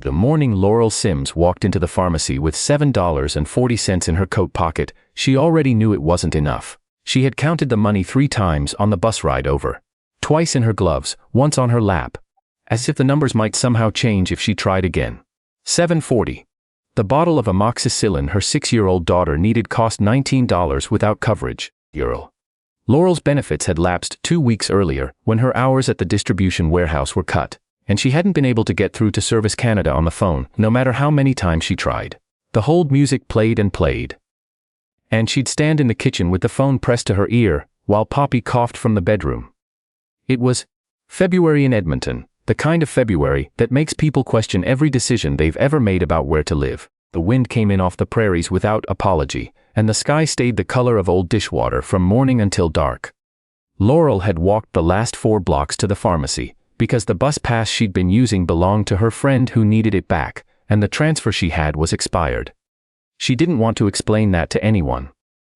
The morning Laurel Sims walked into the pharmacy with $7.40 in her coat pocket. She already knew it wasn't enough. She had counted the money 3 times on the bus ride over. Twice in her gloves, once on her lap. As if the numbers might somehow change if she tried again. $7.40. The bottle of amoxicillin her 6-year-old daughter needed cost $19 without coverage. Laurel's benefits had lapsed 2 weeks earlier when her hours at the distribution warehouse were cut, and she hadn't been able to get through to Service Canada on the phone, no matter how many times she tried. The hold music played and played. And she'd stand in the kitchen with the phone pressed to her ear, while Poppy coughed from the bedroom. It was February in Edmonton, the kind of February that makes people question every decision they've ever made about where to live. The wind came in off the prairies without apology, and the sky stayed the color of old dishwater from morning until dark. Laurel had walked the last 4 blocks to the pharmacy, because the bus pass she'd been using belonged to her friend who needed it back, and the transfer she had was expired. She didn't want to explain that to anyone.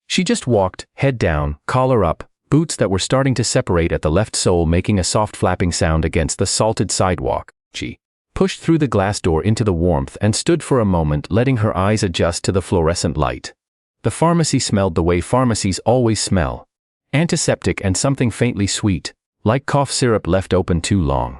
She just walked, head down, collar up, boots that were starting to separate at the left sole making a soft flapping sound against the salted sidewalk. She pushed through the glass door into the warmth and stood for a moment letting her eyes adjust to the fluorescent light. The pharmacy smelled the way pharmacies always smell. Antiseptic and something faintly sweet, like cough syrup left open too long.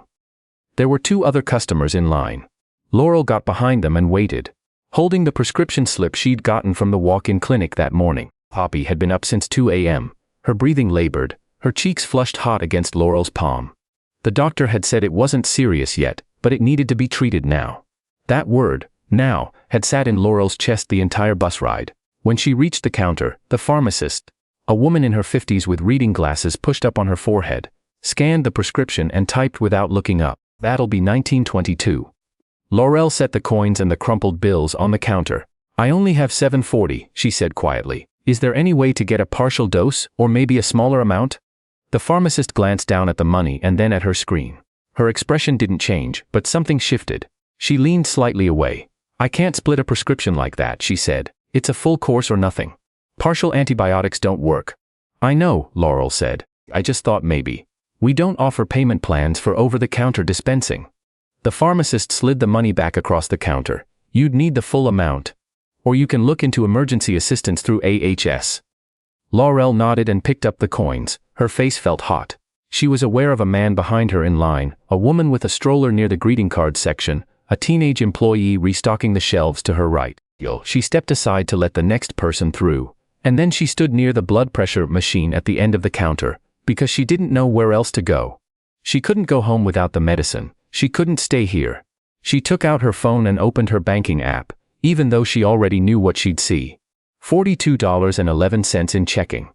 There were 2 other customers in line. Laurel got behind them and waited, holding the prescription slip she'd gotten from the walk-in clinic that morning. Poppy had been up since 2 a.m., her breathing labored, her cheeks flushed hot against Laurel's palm. The doctor had said it wasn't serious yet, but it needed to be treated now. That word, now, had sat in Laurel's chest the entire bus ride. When she reached the counter, the pharmacist, a woman in her 50s with reading glasses pushed up on her forehead, scanned the prescription and typed without looking up, "That'll be $19.22. Laurel set the coins and the crumpled bills on the counter. "I only have $7.40, she said quietly. "Is there any way to get a partial dose, or maybe a smaller amount?" The pharmacist glanced down at the money and then at her screen. Her expression didn't change, but something shifted. She leaned slightly away. "I can't split a prescription like that," she said. "It's a full course or nothing. Partial antibiotics don't work." "I know," Laurel said. "I just thought maybe. We don't offer payment plans for over-the-counter dispensing." The pharmacist slid the money back across the counter. "You'd need the full amount. Or you can look into emergency assistance through AHS." Laurel nodded and picked up the coins. Her face felt hot. She was aware of a man behind her in line, a woman with a stroller near the greeting card section, a teenage employee restocking the shelves to her right. She stepped aside to let the next person through, and then she stood near the blood pressure machine at the end of the counter, because she didn't know where else to go. She couldn't go home without the medicine. She couldn't stay here. She took out her phone and opened her banking app, even though she already knew what she'd see. $42.11 in checking.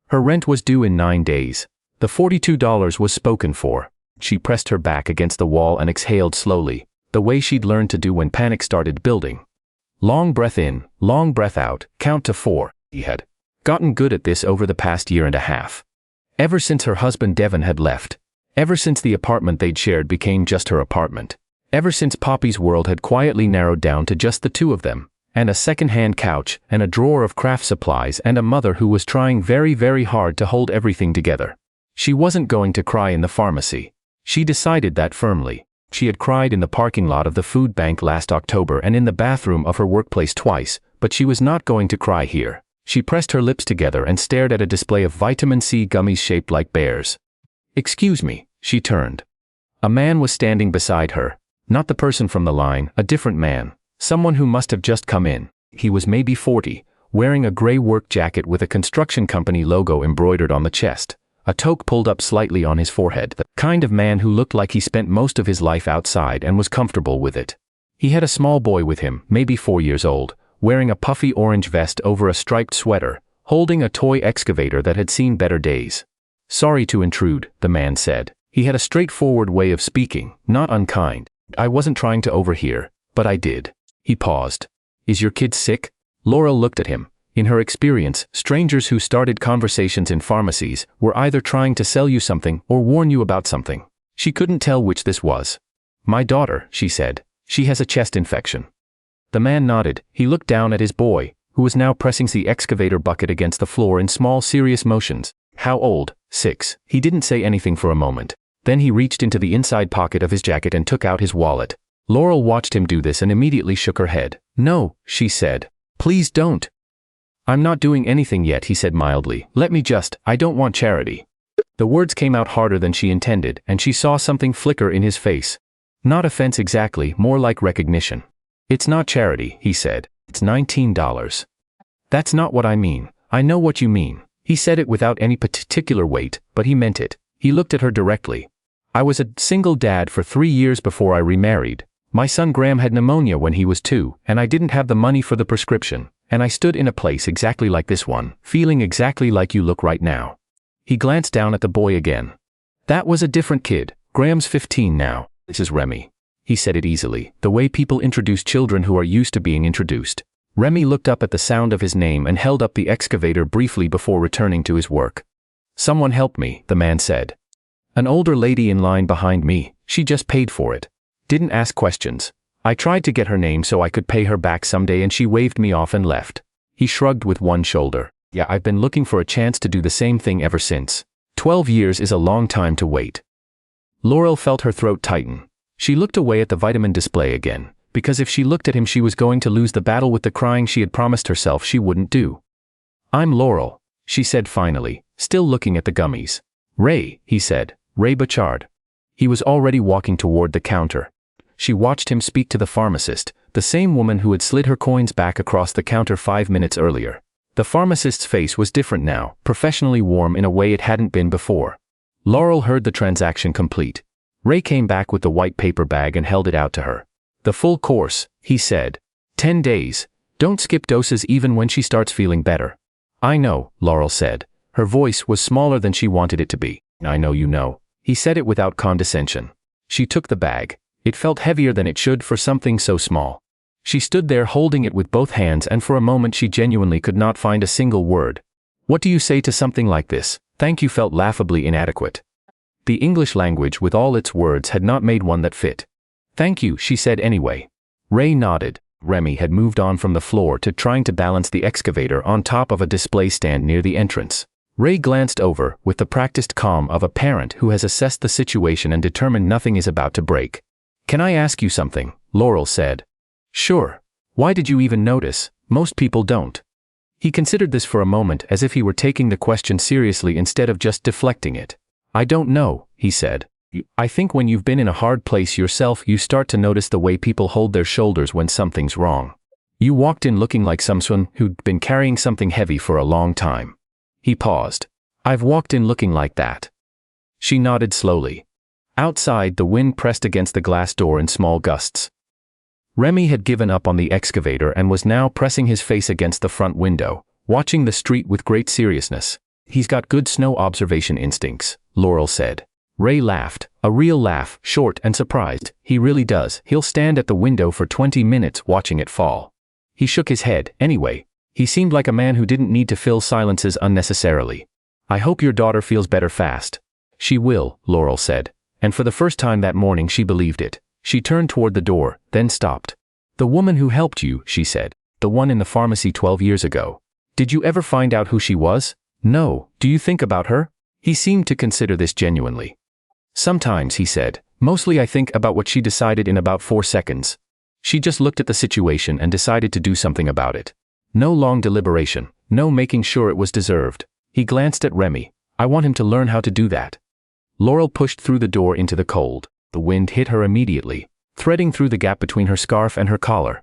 Her rent was due in 9 days. The $42 was spoken for. She pressed her back against the wall and exhaled slowly, the way she'd learned to do when panic started building. Long breath in, long breath out, count to 4. He had gotten good at this over the past year and a half. Ever since her husband Devon had left. Ever since the apartment they'd shared became just her apartment. Ever since Poppy's world had quietly narrowed down to just the 2 of them, and a second-hand couch, and a drawer of craft supplies, and a mother who was trying very, very hard to hold everything together. She wasn't going to cry in the pharmacy. She decided that firmly. She had cried in the parking lot of the food bank last October and in the bathroom of her workplace twice, but she was not going to cry here. She pressed her lips together and stared at a display of vitamin C gummies shaped like bears. "Excuse me," she turned. A man was standing beside her. Not the person from the line, a different man. Someone who must have just come in. He was maybe 40, wearing a gray work jacket with a construction company logo embroidered on the chest, a toque pulled up slightly on his forehead, the kind of man who looked like he spent most of his life outside and was comfortable with it. He had a small boy with him, maybe 4 years old, wearing a puffy orange vest over a striped sweater, holding a toy excavator that had seen better days. "Sorry to intrude," the man said. He had a straightforward way of speaking, not unkind. "I wasn't trying to overhear, but I did." He paused. "Is your kid sick?" Laurel looked at him. In her experience, strangers who started conversations in pharmacies were either trying to sell you something or warn you about something. She couldn't tell which this was. "My daughter," she said. "She has a chest infection." The man nodded. He looked down at his boy, who was now pressing the excavator bucket against the floor in small, serious motions. "How old?" "6. He didn't say anything for a moment. Then he reached into the inside pocket of his jacket and took out his wallet. Laurel watched him do this and immediately shook her head. "No," she said. "Please don't." "I'm not doing anything yet," he said mildly. I don't want charity." The words came out harder than she intended, and she saw something flicker in his face. Not offense exactly, more like recognition. "It's not charity," he said. "It's $19. "That's not what I mean." "I know what you mean." He said it without any particular weight, but he meant it. He looked at her directly. "I was a single dad for 3 years before I remarried. My son Graham had pneumonia when he was 2, and I didn't have the money for the prescription, and I stood in a place exactly like this one, feeling exactly like you look right now." He glanced down at the boy again. "That was a different kid. Graham's 15 now. This is Remy." He said it easily, the way people introduce children who are used to being introduced. Remy looked up at the sound of his name and held up the excavator briefly before returning to his work. "Someone help me," the man said. "An older lady in line behind me. She just paid for it. Didn't ask questions. I tried to get her name so I could pay her back someday and she waved me off and left." He shrugged with one shoulder. "Yeah, I've been looking for a chance to do the same thing ever since. 12 years is a long time to wait." Laurel felt her throat tighten. She looked away at the vitamin display again, because if she looked at him she was going to lose the battle with the crying she had promised herself she wouldn't do. "I'm Laurel," she said finally, still looking at the gummies. "Ray," he said. "Ray Bouchard." He was already walking toward the counter. She watched him speak to the pharmacist, the same woman who had slid her coins back across the counter 5 minutes earlier. The pharmacist's face was different now, professionally warm in a way it hadn't been before. Laurel heard the transaction complete. Ray came back with the white paper bag and held it out to her. "The full course," he said. 10 days. Don't skip doses even when she starts feeling better." "I know," Laurel said. Her voice was smaller than she wanted it to be. "I know you know." He said it without condescension. She took the bag. It felt heavier than it should for something so small. She stood there holding it with both hands and for a moment she genuinely could not find a single word. What do you say to something like this? Thank you felt laughably inadequate. The English language with all its words had not made one that fit. "Thank you," she said anyway. Ray nodded. Remy had moved on from the floor to trying to balance the excavator on top of a display stand near the entrance. Ray glanced over with the practiced calm of a parent who has assessed the situation and determined nothing is about to break. "Can I ask you something?" Laurel said. "Sure. Why did you even notice? Most people don't." He considered this for a moment as if he were taking the question seriously instead of just deflecting it. "I don't know," he said. "I think when you've been in a hard place yourself you start to notice the way people hold their shoulders when something's wrong. You walked in looking like someone who'd been carrying something heavy for a long time." He paused. "I've walked in looking like that." She nodded slowly. Outside, the wind pressed against the glass door in small gusts. Remy had given up on the excavator and was now pressing his face against the front window, watching the street with great seriousness. "He's got good snow observation instincts," Laurel said. Ray laughed, a real laugh, short and surprised. "He really does. He'll stand at the window for 20 minutes watching it fall." He shook his head. Anyway, he seemed like a man who didn't need to fill silences unnecessarily. "I hope your daughter feels better fast." "She will," Laurel said. And for the first time that morning she believed it. She turned toward the door, then stopped. "The woman who helped you," she said. "The one in the pharmacy 12 years ago. Did you ever find out who she was?" "No. Do you think about her?" He seemed to consider this genuinely. "Sometimes," he said. "Mostly I think about what she decided in about 4 seconds. She just looked at the situation and decided to do something about it. No long deliberation, no making sure it was deserved." He glanced at Remy. "I want him to learn how to do that." Laurel pushed through the door into the cold. The wind hit her immediately, threading through the gap between her scarf and her collar.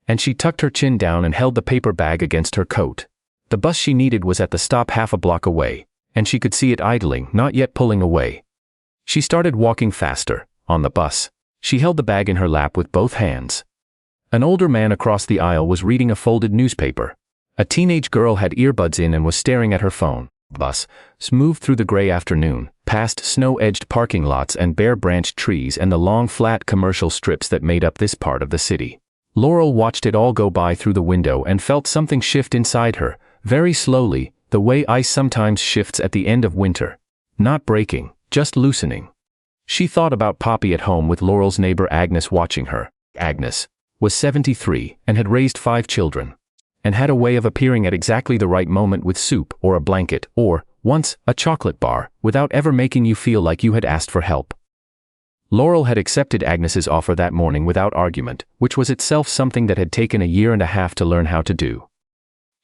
And she tucked her chin down and held the paper bag against her coat. The bus she needed was at the stop half a block away, and she could see it idling, not yet pulling away. She started walking faster. On the bus, she held the bag in her lap with both hands. An older man across the aisle was reading a folded newspaper. A teenage girl had earbuds in and was staring at her phone. Bus moved through the gray afternoon, past snow-edged parking lots and bare-branched trees and the long flat commercial strips that made up this part of the city. Laurel watched it all go by through the window and felt something shift inside her, very slowly, the way ice sometimes shifts at the end of winter. Not breaking, just loosening. She thought about Poppy at home with Laurel's neighbor Agnes watching her. Agnes was 73 and had raised 5 children. And had a way of appearing at exactly the right moment with soup or a blanket or, once, a chocolate bar, without ever making you feel like you had asked for help. Laurel had accepted Agnes's offer that morning without argument, which was itself something that had taken a year and a half to learn how to do.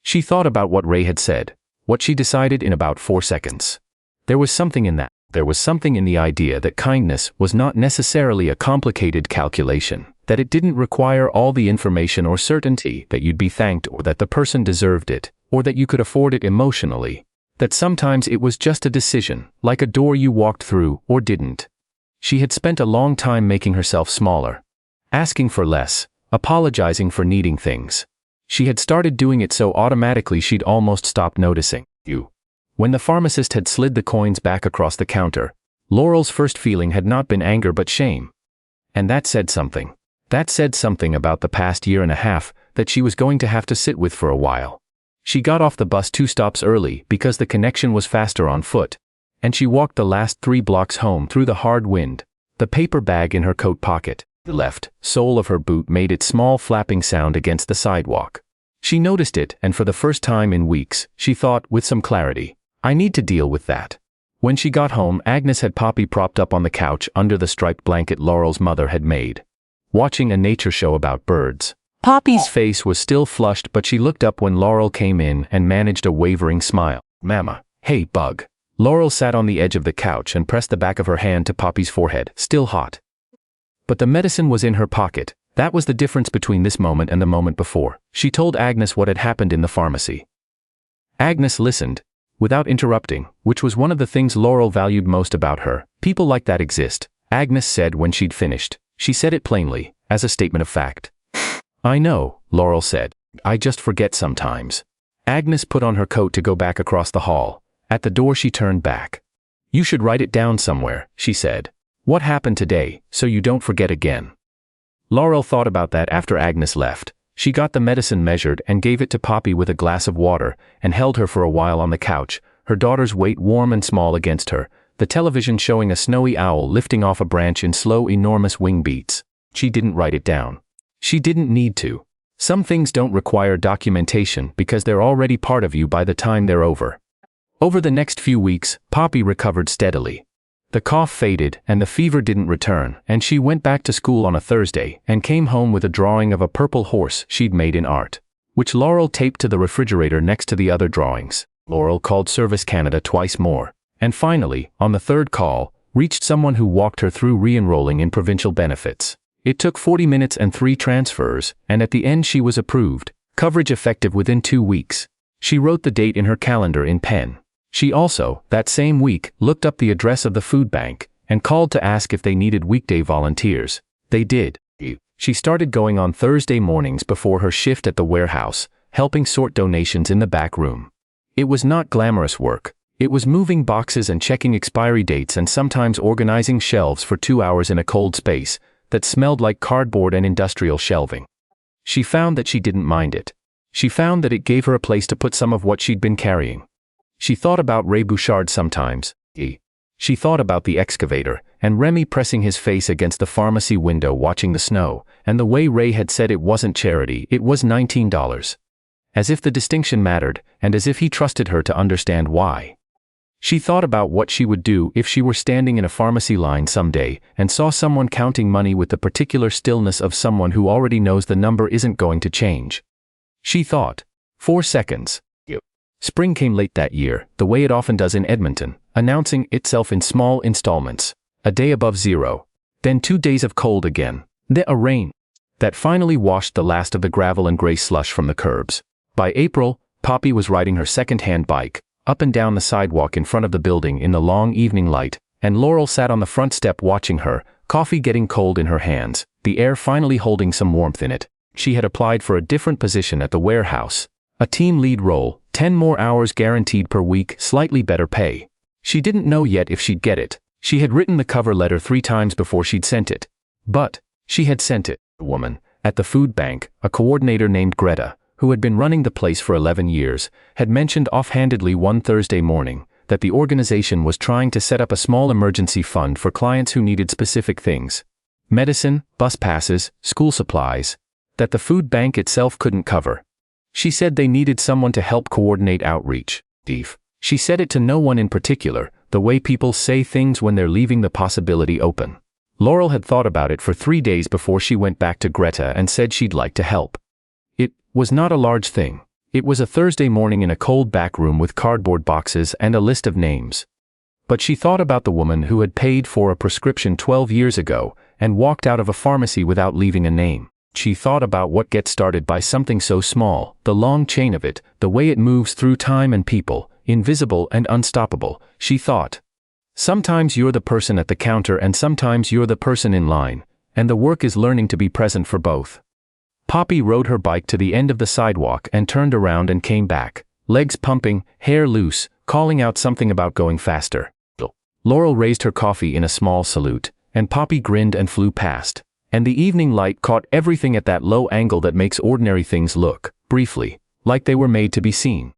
She thought about what Ray had said, what she decided in about 4 seconds. There was something in that. There was something in the idea that kindness was not necessarily a complicated calculation, that it didn't require all the information or certainty that you'd be thanked or that the person deserved it, or that you could afford it emotionally, that sometimes it was just a decision, like a door you walked through or didn't. She had spent a long time making herself smaller, asking for less, apologizing for needing things. She had started doing it so automatically she'd almost stopped noticing. When the pharmacist had slid the coins back across the counter, Laurel's first feeling had not been anger but shame. And that said something. That said something about the past year and a half that she was going to have to sit with for a while. She got off the bus 2 stops early because the connection was faster on foot, and she walked the last 3 blocks home through the hard wind, the paper bag in her coat pocket. The left sole of her boot made its small flapping sound against the sidewalk. She noticed it, and for the first time in weeks, she thought with some clarity, I need to deal with that. When she got home, Agnes had Poppy propped up on the couch under the striped blanket Laurel's mother had made, watching a nature show about birds. Poppy's face was still flushed, but she looked up when Laurel came in and managed a wavering smile. Mama, hey, bug. Laurel sat on the edge of the couch and pressed the back of her hand to Poppy's forehead, still hot. But the medicine was in her pocket. That was the difference between this moment and the moment before. She told Agnes what had happened in the pharmacy. Agnes listened, without interrupting, which was one of the things Laurel valued most about her. People like that exist, Agnes said when she'd finished. She said it plainly, as a statement of fact. I know, Laurel said. I just forget sometimes. Agnes put on her coat to go back across the hall. At the door she turned back. You should write it down somewhere, she said. What happened today, so you don't forget again. Laurel thought about that after Agnes left. She got the medicine measured and gave it to Poppy with a glass of water, and held her for a while on the couch, her daughter's weight warm and small against her, the television showing a snowy owl lifting off a branch in slow, enormous wing beats. She didn't write it down. She didn't need to. Some things don't require documentation because they're already part of you by the time they're over. Over the next few weeks, Poppy recovered steadily. The cough faded and the fever didn't return, and she went back to school on a Thursday and came home with a drawing of a purple horse she'd made in art, which Laurel taped to the refrigerator next to the other drawings. Laurel called Service Canada twice more, and finally, on the 3rd call, reached someone who walked her through re-enrolling in provincial benefits. It took 40 minutes and 3 transfers, and at the end she was approved, coverage effective within 2 weeks. She wrote the date in her calendar in pen. She also, that same week, looked up the address of the food bank and called to ask if they needed weekday volunteers. They did. She started going on Thursday mornings before her shift at the warehouse, helping sort donations in the back room. It was not glamorous work. It was moving boxes and checking expiry dates and sometimes organizing shelves for 2 hours in a cold space that smelled like cardboard and industrial shelving. She found that she didn't mind it. She found that it gave her a place to put some of what she'd been carrying. She thought about Ray Bouchard sometimes. She thought about the excavator, and Remy pressing his face against the pharmacy window watching the snow, and the way Ray had said it wasn't charity, it was $19. As if the distinction mattered, and as if he trusted her to understand why. She thought about what she would do if she were standing in a pharmacy line someday and saw someone counting money with the particular stillness of someone who already knows the number isn't going to change. She thought. 4 seconds. Spring came late that year, the way it often does in Edmonton, announcing itself in small installments. A day above zero. Then 2 days of cold again. Then a rain that finally washed the last of the gravel and gray slush from the curbs. By April, Poppy was riding her second-hand bike, up and down the sidewalk in front of the building in the long evening light, and Laurel sat on the front step watching her, coffee getting cold in her hands, the air finally holding some warmth in it. She had applied for a different position at the warehouse. A team lead role, 10 more hours guaranteed per week, slightly better pay. She didn't know yet if she'd get it. She had written the cover letter 3 times before she'd sent it. But she had sent it. A woman, at the food bank, a coordinator named Greta, who had been running the place for 11 years, had mentioned offhandedly one Thursday morning that the organization was trying to set up a small emergency fund for clients who needed specific things. Medicine, bus passes, school supplies, that the food bank itself couldn't cover. She said they needed someone to help coordinate outreach. She said it to no one in particular, the way people say things when they're leaving the possibility open. Laurel had thought about it for 3 days before she went back to Greta and said she'd like to help. It was not a large thing. It was a Thursday morning in a cold back room with cardboard boxes and a list of names. But she thought about the woman who had paid for a prescription 12 years ago and walked out of a pharmacy without leaving a name. She thought about what gets started by something so small, the long chain of it, the way it moves through time and people, invisible and unstoppable. She thought, sometimes you're the person at the counter and sometimes you're the person in line, and the work is learning to be present for both. Poppy rode her bike to the end of the sidewalk and turned around and came back, legs pumping, hair loose, calling out something about going faster. Laurel raised her coffee in a small salute, and Poppy grinned and flew past, and the evening light caught everything at that low angle that makes ordinary things look, briefly, like they were made to be seen.